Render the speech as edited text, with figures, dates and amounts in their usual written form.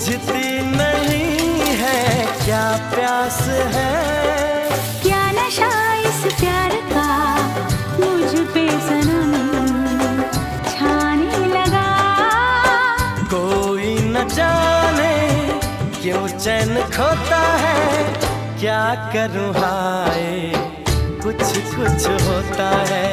बुझती नहीं है, क्या प्यास है, क्या नशा इस प्यार का मुझ पे सनम छाने लगा। कोई न जाने क्यों चैन खोता है, क्या करूँ हाय कुछ कुछ होता है।